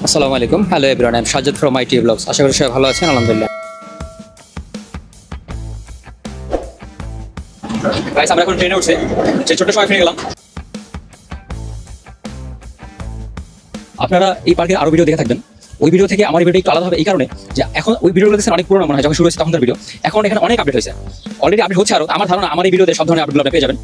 আসসালামু আলাইকুম। Hello everyone, I am Sajjad from IT blogs. আশা করি সবাই ভালো আছেন, আলহামদুলিল্লাহ। গাইস, আমরা এখন ট্রেনে উঠছি, যে ছোট সময় ফিরে গেলাম। আপনারা এই পার্কের আরো ভিডিও দেখে থাকবেন। ওই ভিডিও থেকে আমার ভিডিও একটু আলাদা হবে এই কারণে যে এখন ওই ভিডিওগুলো দেখছেন অনেক পুরোনো মনে হয়, যখন শুরু হয়েছে তখনকার ভিডিও। এখন এখানে অনেক আপডেট হয়েছে, অলরেডি আপডেট হচ্ছে। আরো আমার ধারণা আমার এই ভিডিওতে সব ধরনের আপডেটগুলো আপনি পেয়ে যাবেন।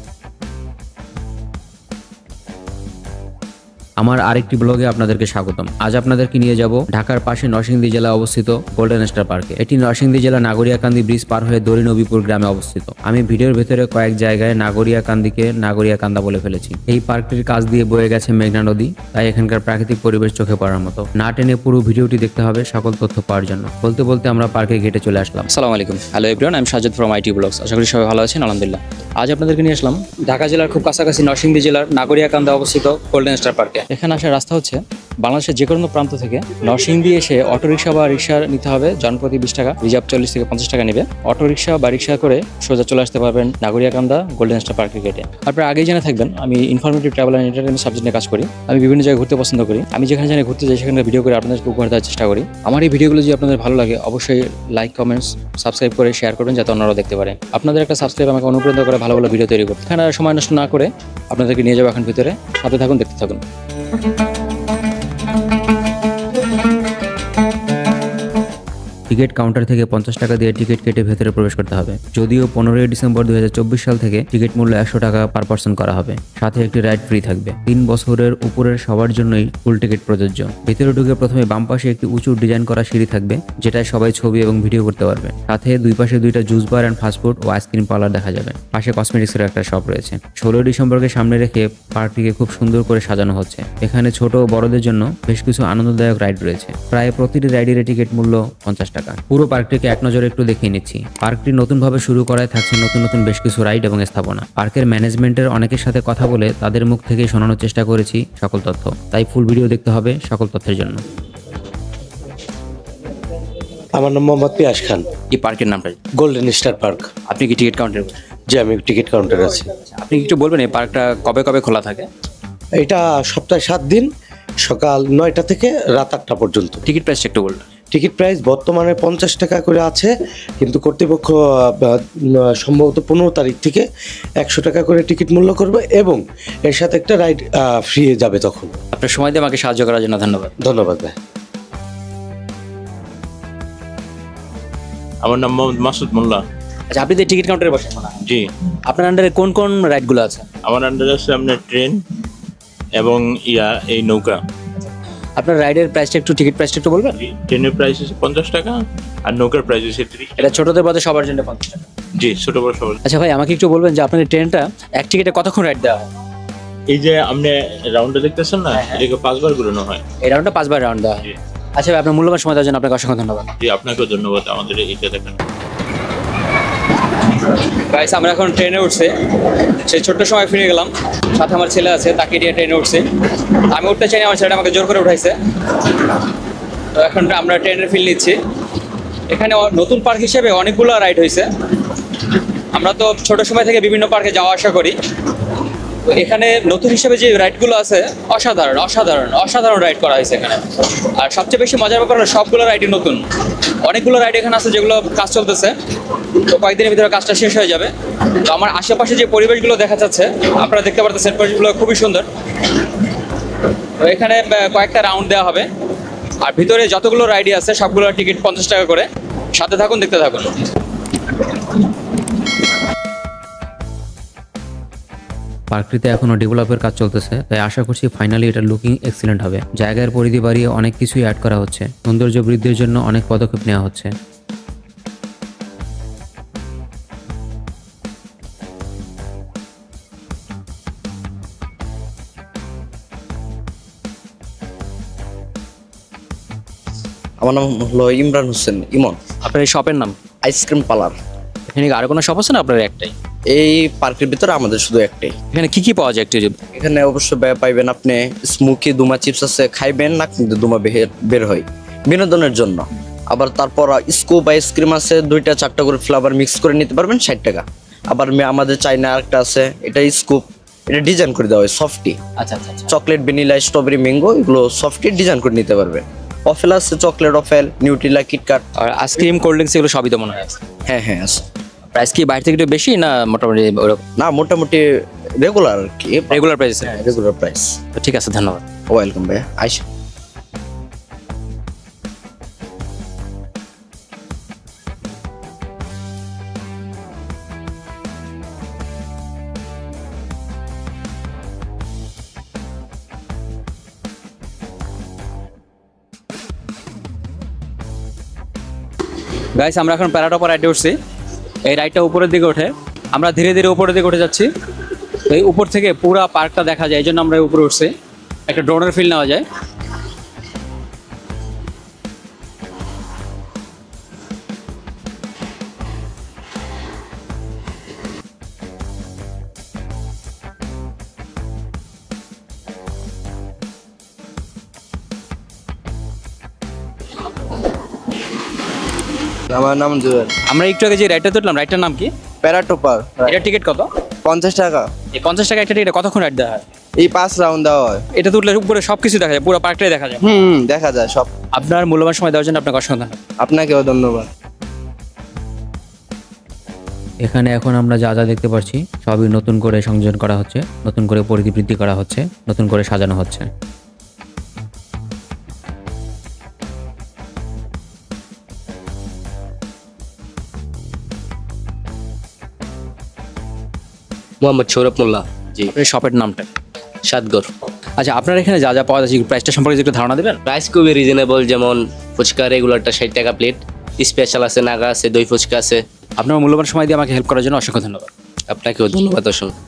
আমার আরেকটি ব্লগে আপনাদেরকে স্বাগতম। আজ আপনাদেরকে নিয়ে যাব ঢাকার পাশে নরসিংদী জেলা অবস্থিত গোল্ডেন স্টার পার্কে। এটি নরসিংদী জেলা নাগরিয়াকান্দি ব্রিজ পার হয়ে দড়িনবীপুর গ্রামে অবস্থিত। আমি ভিডিওর ভেতরে কয়েক জায়গায় নাগরিয়াকান্দিকে নাগরিয়াকান্দা বলে ফেলেছি। এই পার্কটির কাছ দিয়ে বয়ে গেছে মেঘনা নদী, তাই এখানকার প্রাকৃতিক পরিবেশ চোখে পড়ার মতো। না টেনে পুরো ভিডিওটি দেখতে হবে সকল তথ্য পাওয়ার জন্য। বলতে বলতে আমরা পার্কের গেটে চলে আসলাম। আসসালামু আলাইকুম। Hello everyone, I am Sajjad from IT blogs. আশা করি সবাই ভালো আছেন, আলহামদুলিল্লাহ। আজ আপনাদেরকে নিয়ে আসলাম ঢাকা জেলার খুব কাছাকাছি নরসিংদী জেলার নাগরিয়াকান্দা অবস্থিত গোল্ডেন স্টার পার্কে। এখানে আসার রাস্তা হচ্ছে বাংলাদেশের যে কোনো প্রান্ত থেকে নরসিংদী এসে অটোরিকশা বা রিক্সা নিতে হবে। জনপ্রতি 20 টাকা, রিজার্ভ 40 থেকে 50 টাকা নেবে। অটোরিকশা বা রিক্সা করে সোজা চলে আসতে পারবেন নাগরিয়াকান্দা গোল্ডেন স্টার পার্কের গেটে। আপনারা আগেই জেনে থাকবেন আমি informative travel and entertainment subject নিয়ে কাজ করি। আমি বিভিন্ন জায়গায় ঘুরতে পছন্দ করি। আমি যেখানে জানি ঘুরতে যাই সেখানে ভিডিও করে আপনাদেরকে উপহার দেওয়ার চেষ্টা করি। আমার এই ভিডিওগুলো যদি আপনাদের ভালো লাগে অবশ্যই লাইক, কমেন্টস, সাবস্ক্রাইব করে শেয়ার করবেন যাতে অন্যরাও দেখতে পারে। আপনাদের একটা সাবস্ক্রাইব আমাকে অনুপ্রাণিত করে ভালো ভালো ভিডিও তৈরি করতে। এখানে সময় নষ্ট না করে আপনাদেরকে নিয়ে যাবো এখন ভিতরে। সাথে থাকুন, দেখতে থাকুন। টিকিট কাউন্টার থেকে 50 টাকা দিয়ে টিকিট কেটে ভেতরে প্রবেশ করতে হবে। যদিও 15ই ডিসেম্বর 2024 সাল থেকে টিকিট মূল্য 100 টাকা পার পার্সন করা হবে, সাথে একটি রাইড ফ্রি থাকবে। 3 বছরের উপরের সবার জন্যই ফুল টিকিট প্রযোজ্য। ভিতরে ঢুকে প্রথমে বাম পাশে একটি উঁচু ডিজাইন করা সিঁড়ি থাকবে, যেটায় সবাই ছবি এবং ভিডিও করতে পারবে। সাথে দুই পাশে দুইটা জুস বার অ্যান্ড ফাস্টফুড ও আইসক্রিম পার্লার দেখা যাবে। পাশে কসমেটিক্সের একটা শপ রয়েছে। 16 ডিসেম্বরকে সামনে রেখে পার্কটিকে খুব সুন্দর করে সাজানো হচ্ছে। এখানে ছোট ও বড়দের জন্য বেশ কিছু আনন্দদায়ক রাইড রয়েছে। প্রায় প্রতিটি রাইডের টিকিট মূল্য 50 টাকা। পুরো পার্কটিকে এক নজরে একটু দেখিয়ে নিচ্ছি। পার্কটি নতুনভাবে শুরু করায় থাকছে নতুন নতুন বেশ কিছু রাইড এবং স্থাপনা। পার্কের ম্যানেজমেন্টের অনেকের সাথে কথা বলে তাদের মুখ থেকে শোনানোর চেষ্টা করেছি সকল তথ্য, তাই ফুল ভিডিও দেখতে হবে সকল তথ্যের জন্য। আমার নাম মোহাম্মদ পিয়াস খান। এই পার্কের নামটা গোল্ডেন স্টার পার্ক। আপনি কি টিকিট কাউন্টার? যে আমি টিকিট কাউন্টার আছি। আপনি একটু বলবেন এই পার্কটা কবে কবে খোলা থাকে? এটা সপ্তাহে 7 দিন, সকাল 9টা থেকে রাত 8টা পর্যন্ত। টিকিট প্রাইসটা একটু বলবেন। টিকিট প্রাইস বর্তমানে 50 টাকা করে আছে, কিন্তু কর্তৃপক্ষ সম্ভবত 15 তারিখ থেকে 100 টাকা করে টিকিট মূল্য করবে এবং এর সাথে একটা রাইড ফ্রি যাবে তখন। আপনার সময় দিয়ে আমাকে সাহায্য করার জন্য ধন্যবাদ। ধন্যবাদ ভাই। আমার নাম মোহাম্মদ মাসুদ মোল্লা। আচ্ছা, আপনি যে টিকিট কাউন্টারে বসেন না? জি। আপনার আন্ডারে কোন কোন রাইডগুলো আছে? আমার আন্ডারে আছে আপনার ট্রেন এবং এই নৌকা। আপনার রাইডের প্রাইসটা একটু, টিকিট প্রাইসটা একটু বলবেন? ট্রেনের প্রাইস হচ্ছে 50 টাকা আর নৌকার প্রাইস হচ্ছে 30। এটা ছোটদের বাদে সবার জন্য 50 টাকা? জি, ছোট বড় সবার। আচ্ছা ভাই, আমাকে একটু বলবেন যে আপনার ট্রেনটা এক টিকিটে কতক্ষণ রাইড দেওয়া হয়? এই যে আপনি রাউন্ডটা দেখতেছেন না, এটাকে 5 বার ঘুরানো হয়। এই রাউন্ডটা 5 বার রাউন্ড দেওয়া হয়। জি। আচ্ছা ভাই, আপনার মূল্যবান সময় দেওয়ার জন্য আপনাকে অসংখ্য ধন্যবাদ। জি, আপনাকেও ধন্যবাদ আমাদের এইটা দেখার। গাইস, আমরা এখন ট্রেনে উঠছি, সেই ছোট্ট সময় ফিরে গেলাম। সাথে আমার ছেলে আছে, তাকে নিয়ে ট্রেনে উঠছি। আমি উঠতে চাইনি, আমার ছেলেটা আমাকে জোর করে উঠাইছে। তো এখন আমরা ট্রেনের ফিল নিচ্ছি। এখানে নতুন পার্ক হিসেবে অনেকগুলো রাইড হয়েছে। আমরা তো ছোট সময় থেকে বিভিন্ন পার্কে যাওয়া আসা করি। তো এখানে নতুন হিসেবে যে রাইডগুলো আছে অসাধারণ অসাধারণ অসাধারণ রাইড করা হয়েছে এখানে। আর সবচেয়ে বেশি মজার ব্যাপার হলো সবগুলো রাইডই নতুন। অনেকগুলো রাইড এখানে আছে যেগুলো কাজ চলতেছে, তো কয়েকদিনের ভিতরে কাজটা শেষ হয়ে যাবে। তো আমার আশেপাশে যে পরিবেশগুলো দেখা যাচ্ছে আপনারা দেখতে পারতেছেন, পরিবেশগুলো খুবই সুন্দর। তো এখানে কয়েকটা রাউন্ড দেওয়া হবে, আর ভিতরে যতগুলো রাইডই আছে সবগুলোর টিকিট 50 টাকা করে। সাথে থাকুন, দেখতে থাকুন। পার্কটিতে এখনো ডেভেলপের কাজ চলতেছে, তাই আশা করছি ফাইনালি এটা লুকিং এক্সিলেন্ট হবে। জায়গার পরিধি বাড়িয়ে অনেক কিছুই অ্যাড করা হচ্ছে। সৌন্দর্য বৃদ্ধির জন্য অনেক পদক্ষেপ নেওয়া হচ্ছে। আমার নাম হলো ইমরান হোসেন ইমন। আপনার এই শপের নাম? Ice cream parlour. এখানে কি আরো কোনো শপ আছে না আপনার একটাই? এই পার্কের ভিতরে আমাদের শুধু একটাই। এখানে কি কি পাওয়া যায় একটু? এখানে অবশ্য পাইবেন আপনি স্মোকি দুমা চিপস আছে, খাইবেন না কিন্তু দুমা বের হয় বিনোদনের জন্য। আবার তারপর স্কুপ আইসক্রিম আছে, 2টা 4টা করে ফ্লেভার মিক্স করে নিতে পারবেন 60 টাকা। আবার আমাদের চাইনা আরেকটা আছে, এটা স্কুপ, এটা ডিজাইন করে দেওয়া হয় সফটি। আচ্ছা আচ্ছা আচ্ছা। চকলেট, ভ্যানিলা, স্ট্রবেরি, ম্যাঙ্গো এগুলো সফটি ডিজাইন করে নিতে পারবেন। অফেল আছে, চকলেট অফেল, নিউট্রিলা, কিটক্যাট। আর আইসক্রিম, কোল্ড ড্রিঙ্কস এগুলো সবই তো মনে হয় আছে। হ্যাঁ আছে। প্রাইস কি বাইরে থেকে একটু বেশি না মোটামুটি ওরকম? না, মোটামুটি রেগুলার আর কি, রেগুলার প্রাইস? Regular price. তো ঠিক আছে, ধন্যবাদ। ওয়েলকাম ভাইয়া, আইসা। গাইস, আমরা এখন প্যারাটপার রাইডে উঠছি। এই রাইডটা উপরের দিকে ওঠে, আমরা ধীরে ধীরে উপরের দিকে উঠে যাচ্ছি। এই উপর থেকে পুরো পার্কটা দেখা যায়, এই জন্য আমরা উপরে উঠছি, একটা ড্রোনের ফিল নেওয়া যায়। আমার নাম জুয়েল। আমরা একটু আগে যে রাইডটা তুললাম, রাইডটার নাম কি? প্যারাটোপার। এটা টিকিট কত? 50 টাকা। এই 50 টাকা একটা টিকিটে কতক্ষণ রাইড দেওয়া হয়? এই 5 রাউন্ড দেওয়া হয়। এটা তুললে উপরে সবকিছু দেখা যায়, পুরো পার্কটাই দেখা যায়। দেখা যায় সব। আপনার মূল্যবান সময় দেওয়ার জন্য আপনাকে অসংখ্য ধন্যবাদ। আপনাকেও ধন্যবাদ। এখানে এখন আমরা যা যা দেখতে পাচ্ছি সবই নতুন করে সংযোজন করা হচ্ছে, নতুন করে পরিধি বৃদ্ধি করা হচ্ছে, নতুন করে সাজানো হচ্ছে। মোহাম্মদ সৌরভ মোল্লা। জি, আপনার শপের নামটা? সাতগর। আচ্ছা, আপনার এখানে যা যা পাওয়া যাচ্ছে প্রাইসটা সম্পর্কে একটু ধারণা দেবেন? প্রাইস খুবই রিজনেবল, যেমন ফুচকা রেগুলারটা 60 টাকা প্লেট, স্পেশাল আছে, নাগা আছে, দই ফুচকা আছে। আপনার মূল্যবান সময় দিয়ে আমাকে হেল্প করার জন্য অসংখ্য ধন্যবাদ। আপনাকেও ধন্যবাদ অসংখ্য।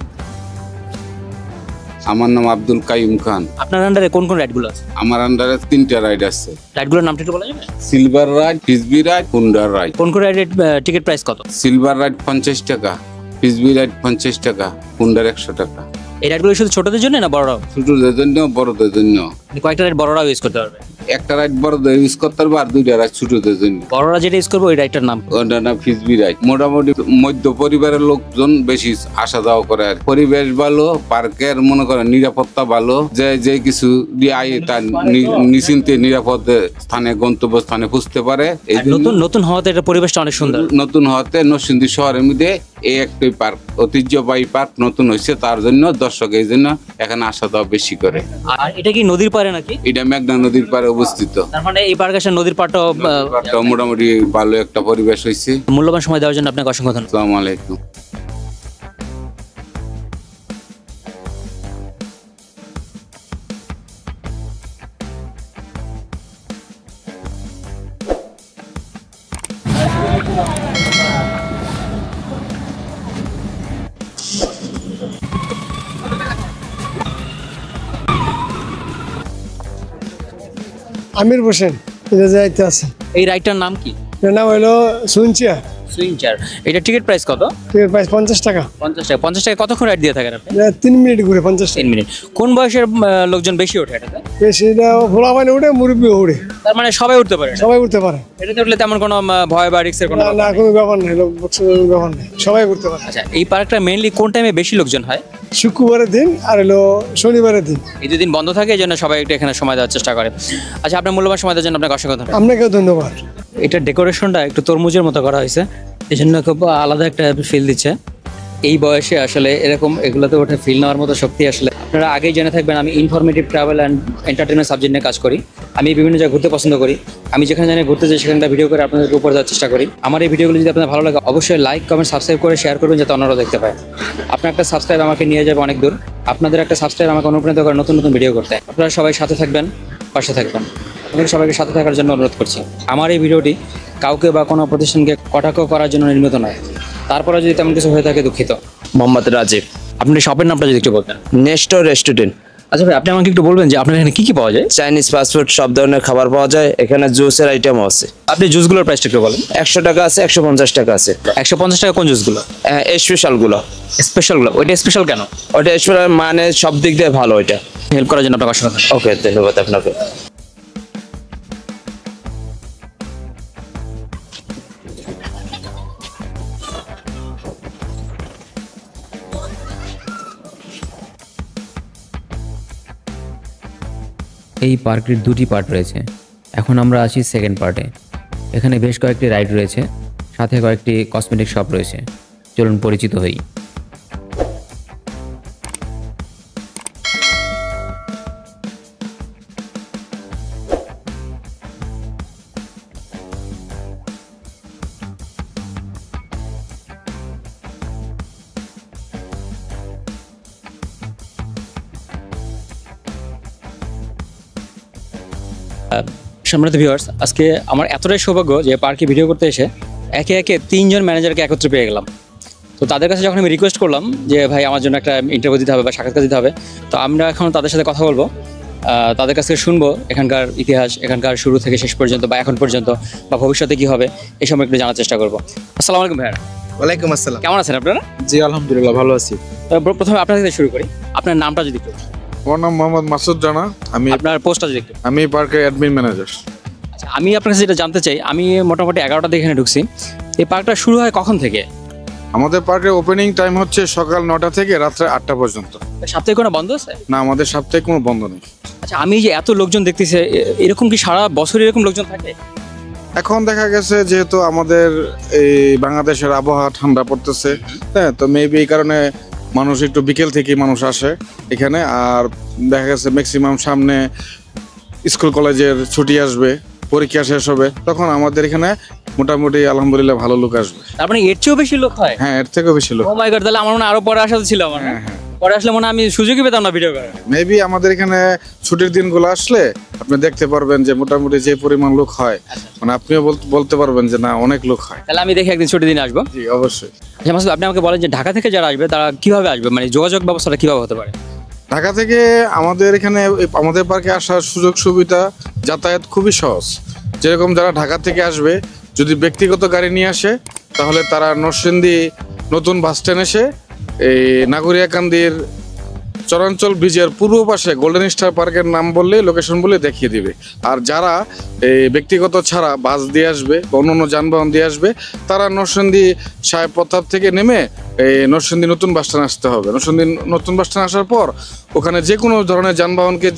আমার নাম আব্দুল কাইম খান। আপনার আন্ডারে কোন কোন রাইডগুলো আছে? আমার আন্ডারে 3টা রাইড আছে। রাইডগুলোর নামটা একটু বলা যাবে? সিলভার রাইড, ফিসবি রাইড, কুন্ডার রাইড। কোন কোন রাইডের টিকিট প্রাইস কত? সিলভার রাইড 50 টাকা, ফিসবি রাইড 50 টাকা, কুন্ডার 100 টাকা। এই রাইডগুলো শুধু ছোটদের জন্য না বড়রাও? ছোটদের জন্য, বড়দের জন্য। কয়েকটা রাইড বড়রাও ইউজ করতে পারবে? একটা রাইড বড়দের ইউজ করতে পারবে আর 2টা রাইড ছোটদের জন্য। বড়রা যেটা ইউজ করবে ওই রাইডটার নাম? ওটা না ফিসবি রাইড। মোটামুটি মধ্য পরিবারের লোকজন বেশি আসা যাওয়া করে। আর পরিবেশ ভালো, পার্কের মনে করেন নিরাপত্তা ভালো, যে কিছু দিয়ে তার নিশ্চিন্তে নিরাপদ স্থানে, গন্তব্য স্থানে পুষতে পারে। এই জন্য নতুন নতুন হওয়াতে এটা পরিবেশটা অনেক সুন্দর। নতুন হতে নরসিংদী শহরের মধ্যে এই একটাই পার্ক, ঐতিহ্যবাহী পার্ক নতুন হয়েছে, তার জন্য দর্শক এই জন্য এখানে আসা যাওয়া বেশি করে। আর এটা কি নদীর পাড়ে নাকি? এটা মেঘনা নদীর পাড়ে অবস্থিত। তার মানে এই পার্ক আসলে নদীর পাড়টাও মোটামুটি ভালো একটা পরিবেশ হয়েছে। মূল্যবান সময় দেওয়ার জন্য আপনাকে অসংখ্য ধন্যবাদ। আসসালামু আলাইকুম। আমির হোসেন, এটা যাইতে আছে। এই রাইডটার নাম কি? এর নাম হলো সুইনচিয়া। Swing chair. এটা টিকিট প্রাইস কত? টিকিট প্রাইস 50 টাকা। 50 টাকা। 50 টাকা কতক্ষণ রাইড দিয়ে থাকেন আপনি? 3 মিনিট ঘুরে 50 টাকা। 3 মিনিট। কোন বয়সের লোকজন বেশি ওঠে এটাতে? বেশিটা ভোলা পানি উঠে, মুরব্বী উঠে, তার মানে সবাই উঠতে পারে? সবাই উঠতে পারে। এটাতে উঠলে তেমন কোনো ভয় বা রিস্কের কোনো না, না, কোনো ব্যাপার নেই, লোক ব্যাপার নেই, সবাই উঠতে পারে। আচ্ছা, এই পার্কটা মেইনলি কোন টাইমে বেশি লোকজন হয়? শুক্রবারের দিন আর হলো শনিবারের দিন। এই দুদিন বন্ধ থাকে, এই জন্য সবাই একটু এখানে সময় দেওয়ার চেষ্টা করে। আচ্ছা, আপনার মূল্যবান সময় দেওয়ার জন্য আপনাকে অসংখ্য ধন্যবাদ। আপনাকেও ধন্যবাদ। এটা ডেকোরেশনটা একটু তরমুজের মতো করা হয়েছে, এই জন্য খুব আলাদা একটা ফিল দিচ্ছে। এই বয়সে আসলে এরকম এগুলোতে ওঠে ফিল নেওয়ার মতো শক্তি আসলে আপনারা আগেই জেনে থাকবেন। আমি informative travel and entertainment subject নিয়ে কাজ করি। আমি বিভিন্ন জায়গায় ঘুরতে পছন্দ করি। আমি যেখানে জানি ঘুরতে যাই সেখানটা ভিডিও করে আপনাদেরকে উপর দেওয়ার চেষ্টা করি। আমার এই ভিডিওগুলো যদি আপনাদের ভালো লাগে অবশ্যই লাইক, কমেন্ট, সাবস্ক্রাইব করে শেয়ার করবেন যাতে অন্যরা দেখতে পায়। আপনার একটা সাবস্ক্রাইব আমাকে নিয়ে যাবে অনেক দূর। আপনাদের একটা সাবস্ক্রাইব আমাকে অনুপ্রাণিত করে নতুন নতুন ভিডিও করতে। আপনারা সবাই সাথে থাকবেন, পাশে থাকবেন। আপনাদের সবাইকে সাথে থাকার জন্য অনুরোধ করছি। আমার এই ভিডিওটি কাউকে বা কোনো প্রতিষ্ঠানকে কটাক্ষ করার জন্য নির্মিত নয়। তারপরে যদি তেমন কিছু হয়ে থাকে দুঃখিত। মোহাম্মদ রাজীব। আপনি শপের নামটা যদি একটু বলতেন। Nesto restaurant. আচ্ছা ভাই, আপনি আমাকে একটু বলবেন যে আপনার এখানে কি কি পাওয়া যায়? চাইনিজ ফাস্টফুড সব ধরনের খাবার পাওয়া যায়, এখানে জুসের আইটেমও আছে। আপনি জুসগুলোর প্রাইসটা একটু বলেন। 100 টাকা আছে, 150 টাকা আছে। 150 টাকা কোন জুসগুলো? স্পেশালগুলো। স্পেশালগুলো? ওইটা স্পেশাল কেন? ওটা স্পেশাল মানে সব দিক দিয়ে ভালো ওইটা। হেল্প করার জন্য আপনাকে অসংখ্য ধন্যবাদ। ওকে, ধন্যবাদ আপনাকে। এই পার্কটির দুটি পার্ট রয়েছে। এখন আমরা আছি সেকেন্ড পার্টে। এখানে বেশ কয়েকটি রাইড রয়েছে, সাথে কয়েকটি কসমেটিক শপ রয়েছে। চলুন পরিচিত হই। সম্মানিত ভিউয়ার্স, আজকে আমার এতটাই সৌভাগ্য যে পার্কে ভিডিও করতে এসে একে একে 3 জন ম্যানেজারকে একত্রে পেয়ে গেলাম। তো তাদের কাছে যখন আমি রিকোয়েস্ট করলাম যে ভাই আমার জন্য একটা ইন্টারভিউ দিতে হবে বা সাক্ষাৎকার দিতে হবে, তো আমরা এখন তাদের সাথে কথা বলবো, তাদের কাছ থেকে শুনবো এখানকার ইতিহাস, এখানকার শুরু থেকে শেষ পর্যন্ত বা এখন পর্যন্ত বা ভবিষ্যতে কী হবে এই সময় একটু জানার চেষ্টা করবো। আসসালামু আলাইকুম ভাইয়া। ওয়ালাইকুম আসসালাম। কেমন আছেন আপনারা? জি আলহামদুলিল্লাহ ভালো আছি। প্রথমে আপনার থেকে শুরু করি, আপনার নামটা যদি একটু। আমার নাম মোহাম্মদ মাসুদ রানা। আপনার পোস্টটা যদি একটু। আমি পার্কের অ্যাডমিন ম্যানেজার। আচ্ছা, আমি আপনার কাছে যেটা জানতে চাই, আমি মোটামুটি 11টা দিকে এখানে ঢুকছি, এই পার্কটা শুরু হয় কখন থেকে? আমাদের পার্কের ওপেনিং টাইম হচ্ছে সকাল 9টা থেকে রাত্রে 8টা পর্যন্ত। সপ্তাহে কোনো বন্ধ আছে? না, আমাদের সপ্তাহে কোনো বন্ধ নেই। আচ্ছা, আমি যে এত লোকজন দেখতেছি, এরকম কি সারা বছর এরকম লোকজন থাকে? এখন দেখা গেছে যেহেতু আমাদের এই বাংলাদেশের আবহাওয়া ঠান্ডা পড়তেছে, হ্যাঁ, তো মেবি এই কারণে মানুষ একটু বিকেল থেকে মানুষ আসে এখানে। আর দেখা গেছে ম্যাক্সিমাম সামনে স্কুল কলেজের ছুটি আসবে, পরীক্ষা শেষ হবে, তখন আমাদের এখানে মোটামুটি আলহামদুলিল্লাহ ভালো লোক আসবে। তার মানে এর চেয়েও বেশি লোক হয়? হ্যাঁ, এর থেকেও বেশি লোক। ও মাই গড, তাহলে আমার মনে হয় আরো পরে আসা ছিল আমার। হ্যাঁ, পরে আসলে মনে হয় আমি সুযোগই পেতাম না ভিডিও করার। মেবি আমাদের এখানে ছুটির দিনগুলো আসলে আপনি দেখতে পারবেন যে মোটামুটি যে পরিমাণ লোক হয়, মানে আপনিও বলতে পারবেন যে না অনেক লোক হয়। তাহলে আমি দেখি একদিন ছুটির দিন আসবো। জি অবশ্যই। আচ্ছা মাসুদ, আপনি আমাকে বলেন যে ঢাকা থেকে যারা আসবে তারা কিভাবে আসবে, মানে যোগাযোগ ব্যবস্থাটা কিভাবে হতে পারে? ঢাকা থেকে আমাদের এখানে আমাদের পার্কে আসার সুযোগ সুবিধা, যাতায়াত খুবই সহজ। যেরকম যারা ঢাকা থেকে আসবে, যদি ব্যক্তিগত গাড়ি নিয়ে আসে তাহলে তারা নরসিংদী নতুন বাস স্ট্যান্ড এসে এই নাগরিয়াকান্দির চরাঞ্চল ব্রিজের পূর্ব পাশে গোল্ডেন স্টার পার্কের নাম বললে, লোকেশন বলে দেখিয়ে দিবে। আর যারা এই ব্যক্তিগত ছাড়া বাস দিয়ে আসবে বা অন্যান্য যানবাহন দিয়ে আসবে, তারা নরসিংদী সাহেব প্রতাপ থেকে নেমে এই নরসিংদী নতুন বাস স্ট্যান্ড আসতে হবে। নরসিংদী নতুন বাস স্ট্যান্ড আসার পর ওখানে যে কোনো ধরনের যানবাহনকে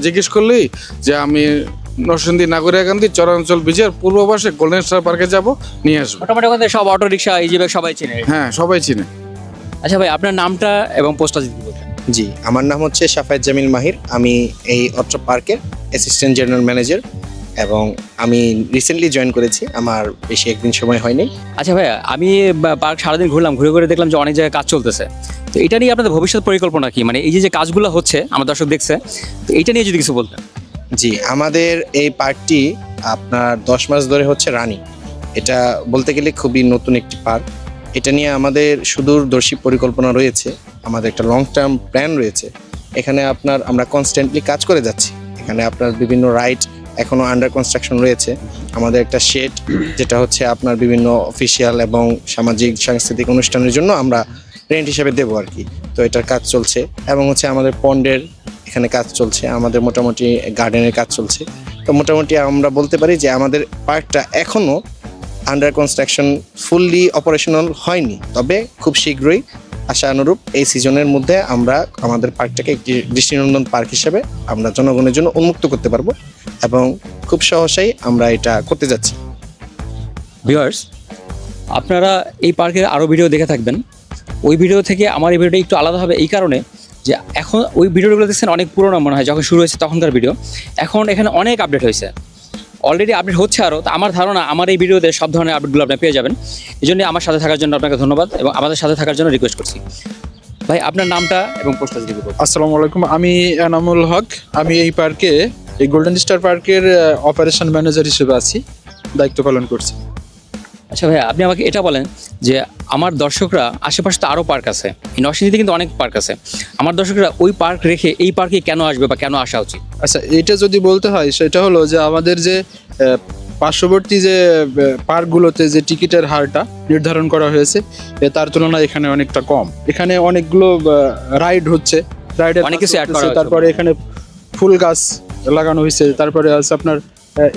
জিজ্ঞেস করলেই যে আমি নরসিংদী নাগরিয়াকান্দি চরাঞ্চল ব্রিজের পূর্ব পাশে গোল্ডেন স্টার পার্কে যাব, নিয়ে আসবে। মোটামুটি ওখানে সব অটো রিক্সা, ইজি ব্যাগ সবাই চিনে? হ্যাঁ, সবাই চিনে। আচ্ছা ভাই, আপনার নামটা এবং পোস্টটা যদি বলতেন। জি, আমার নাম হচ্ছে শাফায়েত জামিল মাহির। আমি এই অত্র পার্কের অ্যাসিস্ট্যান্ট জেনারেল ম্যানেজার এবং আমি রিসেন্টলি জয়েন করেছি, আমার বেশি একদিন সময় হয়নি। আচ্ছা ভাইয়া, আমি পার্ক সারাদিন ঘুরলাম, ঘুরে ঘুরে দেখলাম যে অনেক জায়গায় কাজ চলতেছে। তো এটা নিয়ে আপনাদের ভবিষ্যৎ পরিকল্পনা কি, মানে এই যে কাজগুলো হচ্ছে আমার দর্শক দেখছে, তো এইটা নিয়ে যদি কিছু বলতেন। জি, আমাদের এই পার্কটি আপনার 10 মাস ধরে হচ্ছে রানিং। এটা বলতে গেলে খুবই নতুন একটি পার্ক। এটা নিয়ে আমাদের সুদূরদর্শী পরিকল্পনা রয়েছে, আমাদের একটা লং টার্ম প্ল্যান রয়েছে। এখানে আমরা কনস্ট্যান্টলি কাজ করে যাচ্ছি। এখানে আপনার বিভিন্ন রাইড এখনও আন্ডার কনস্ট্রাকশন রয়েছে। আমাদের একটা শেড, যেটা হচ্ছে আপনার বিভিন্ন অফিসিয়াল এবং সামাজিক সাংস্কৃতিক অনুষ্ঠানের জন্য আমরা রেন্ট হিসেবে দেবো আর কি। তো এটার কাজ চলছে এবং হচ্ছে আমাদের পন্ডের এখানে কাজ চলছে, আমাদের মোটামুটি গার্ডেনের কাজ চলছে। তো মোটামুটি আমরা বলতে পারি যে আমাদের পার্কটা এখনও আন্ডার কনস্ট্রাকশন ফুললি অপারেশনাল হয়নি, তবে খুব শীঘ্রই আশানুরূপ এই সিজনের মধ্যে আমরা আমাদের পার্কটাকে একটি দৃষ্টিনন্দন পার্ক হিসেবে আমরা জনগণের জন্য উন্মুক্ত করতে পারবো এবং খুব সহজেই আমরা এটা করতে যাচ্ছি। ভিউয়ার্স, আপনারা এই পার্কের আরও ভিডিও দেখে থাকবেন। ওই ভিডিও থেকে আমার এই ভিডিওটা একটু আলাদা হবে এই কারণে যে এখন ওই ভিডিওগুলো দেখছেন অনেক পুরোনো মনে হয়, যখন শুরু হয়েছে তখনকার ভিডিও। এখন এখানে অনেক আপডেট হয়েছে, অলরেডি আপডেট হচ্ছে আরও। তো আমার ধারণা আমার এই ভিডিওতে সব ধরনের আপডেটগুলো আপনি পেয়ে যাবেন। এই জন্য আমার সাথে থাকার জন্য আপনাকে ধন্যবাদ এবং আমাদের সাথে থাকার জন্য রিকোয়েস্ট করছি। ভাই, আপনার নামটা এবং পোস্টটা যদি বলুন। আসসালামু আলাইকুম, আমি এনামুল হক। আমি এই পার্কে, এই গোল্ডেন স্টার পার্কের অপারেশন ম্যানেজার হিসেবে আছি, দায়িত্ব পালন করছি। আচ্ছা ভাইয়া, আপনি আমাকে এটা বলেন যে আমার দর্শকরা, আশেপাশে তো আরও পার্ক আছে, এই নরসিংদীতে কিন্তু অনেক পার্ক আছে, আমার দর্শকরা ওই পার্ক রেখে এই পার্কে কেন আসবে বা কেন আসা উচিত? আচ্ছা, এটা যদি বলতে হয় সেটা হলো যে আমাদের যে পার্শ্ববর্তী যে পার্কগুলোতে যে টিকিটের হারটা নির্ধারণ করা হয়েছে তার তুলনায় এখানে অনেকটা কম। এখানে অনেকগুলো রাইড হচ্ছে, রাইডের অনেক কিছু অ্যাড করা হয়েছে। তারপরে এখানে ফুল গাছ লাগানো হয়েছে, তারপরে আছে আপনার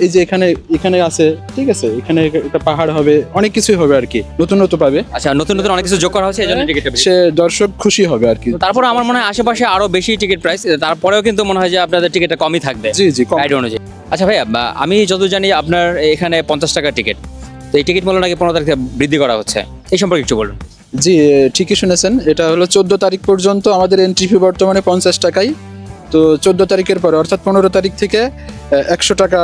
এই যে এখানে এখানে আছে, ঠিক আছে, এখানে একটা পাহাড় হবে, অনেক কিছুই হবে আর কি, নতুন পাবে। আচ্ছা, নতুন অনেক কিছু যোগ করা হচ্ছে, এই জন্য টিকিটটা বেশি। সে দর্শক খুশি হবে আর কি। তারপর আমার মনে হয় আশেপাশে আরো বেশি টিকিট প্রাইস, তারপরেও কিন্তু মনে হয় যে আপনাদের টিকিটটা কমই থাকবে। জি জি, গাইড অনুযায়ী। আচ্ছা ভাইয়া, আমি যতদূর জানি আপনার এখানে 50 টাকা টিকিট, তো এই টিকিট মূল্য নাকি 15 তারিখ থেকে বৃদ্ধি করা হচ্ছে, এই সম্পর্কে একটু বলুন। জি, ঠিকই শুনেছেন। এটা হলো 14 তারিখ পর্যন্ত আমাদের এন্ট্রি ফি বর্তমানে 50 টাকাই। তো 14 তারিখের পরে অর্থাৎ 15 তারিখ থেকে 100 টাকা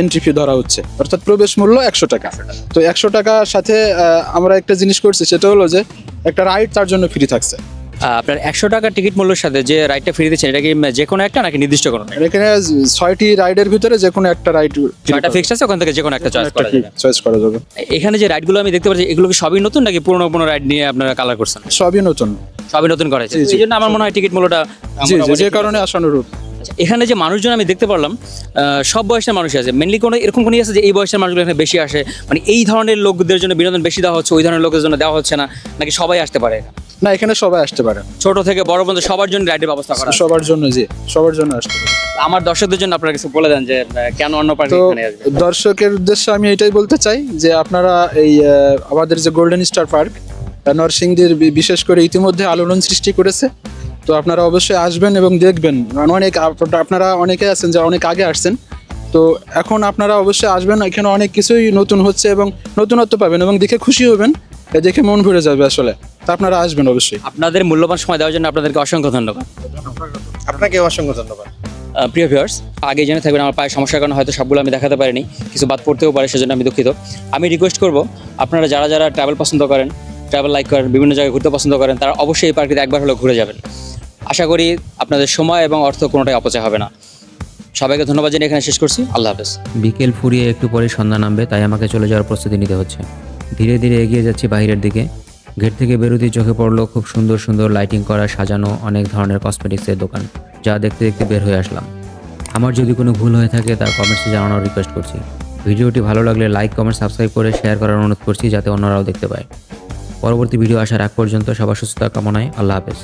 এন্ট্রি ফি ধরা হচ্ছে, অর্থাৎ প্রবেশ মূল্য 100 টাকা। তো 100 টাকার সাথে আমরা একটা জিনিস করছি, সেটা হলো যে একটা রাইড তার জন্য ফ্রি থাকছে। আপনার 100 টাকা টিকিট মূল্যের সাথে যে রাইডটা ফ্রি দিচ্ছেন, এটা কি যে কোনো একটা নাকি নির্দিষ্ট কোনো? এখানে 6টি রাইডের ভিতরে যে কোনো একটা রাইড, 6টা ফিক্সড আছে, ওখান থেকে যে কোনো একটা চয়েস করা যাবে। এখানে যে রাইডগুলো আমি দেখতে পাচ্ছি, এগুলো কি সবই নতুন নাকি পুরনো রাইড নিয়ে আপনারা কালার করছেন? সবই নতুন, সবই নতুন করা হয়েছে, এই জন্য আমার মনে হয় টিকিট মূল্যটা যে কারণে আশানুরূপ। এখানে যে মানুষজন আমি দেখতে পারলাম, সব বয়সের মানুষ আছে, মেনলি কোনো এরকম কোনো আছে যে এই বয়সের মানুষগুলো এখানে বেশি আসে, মানে এই ধরনের লোকদের জন্য বিনোদন বেশি দেওয়া হচ্ছে, ওই ধরনের লোকের জন্য দেওয়া হচ্ছে না, নাকি সবাই আসতে পারে? না, এখানে সবাই আসতে পারে, ছোট থেকে বড় পর্যন্ত সবার জন্য রাইডের ব্যবস্থা করা, সবার জন্য, জি সবার জন্য আসতে পারে। আমার দর্শকদের জন্য আপনারা কিছু বলে দেন যে কেন অন্য পার্টি এখানে আসবে। দর্শকের উদ্দেশ্যে আমি এটাই বলতে চাই যে আপনারা এই আমাদের যে গোল্ডেন স্টার পার্ক নরসিংদীর বিশেষ করে ইতিমধ্যে আলোড়ন সৃষ্টি করেছে, তো আপনারা অবশ্যই আসবেন এবং দেখবেন। আপনারা অনেকে আছেন যে অনেক আগে আসছেন, তো এখন আপনারা অবশ্যই আসবেন, এখানে অনেক কিছুই নতুন হচ্ছে এবং নতুনত্ব পাবেন এবং দেখে খুশি হবেন, দেখে মন ভরে যাবে আসলে। তা আপনারা আসবেন অবশ্যই। আপনাদের মূল্যবান সময় দেওয়ার জন্য আপনাদেরকে অসংখ্য ধন্যবাদ। আপনাকে অসংখ্য ধন্যবাদ। প্রিয় ভিউয়ার্স, আগে জেনে থাকবেন আমার পায়ে সমস্যার কারণে হয়তো সবগুলো আমি দেখাতে পারিনি, কিছু বাদ পড়তেও পারে, সেজন্য আমি দুঃখিত। আমি রিকোয়েস্ট করব, আপনারা যারা যারা ট্রাভেল পছন্দ করেন, ট্রাভেল লাইক করেন, বিভিন্ন জায়গায় ঘুরতে পছন্দ করেন, তারা অবশ্যই এই পার্কটিতে একবার হলেও ঘুরে যাবেন। আশা করি আপনাদের সময় এবং অর্থ কোনোটাই অপচয় হবে না। সবাইকে ধন্যবাদ জানিয়ে এখানে শেষ করছি। আল্লাহ হাফেজ। বিকেল ফুরিয়ে একটু পরে সন্ধ্যা নামবে, তাই আমাকে চলে যাওয়ার প্রস্তুতি নিতে হচ্ছে। ধীরে ধীরে এগিয়ে যাচ্ছি বাইরের দিকে। গেট থেকে বেরোতেই চোখে পড়লো খুব সুন্দর সুন্দর লাইটিং করা সাজানো অনেক ধরনের কসমেটিক্সের দোকান, যা দেখতে দেখতে বের হয়ে আসলাম। আমার যদি কোনো ভুল হয়ে থাকে তা কমেন্টসে জানানোর রিকোয়েস্ট করছি। ভিডিওটি ভালো লাগলে লাইক, কমেন্ট, সাবস্ক্রাইব করে শেয়ার করার অনুরোধ করছি, যাতে অন্যরাও দেখতে পায়। পরবর্তী ভিডিও আসার আগ পর্যন্ত সবার সুস্থতা কামনায় আল্লাহ হাফেজ।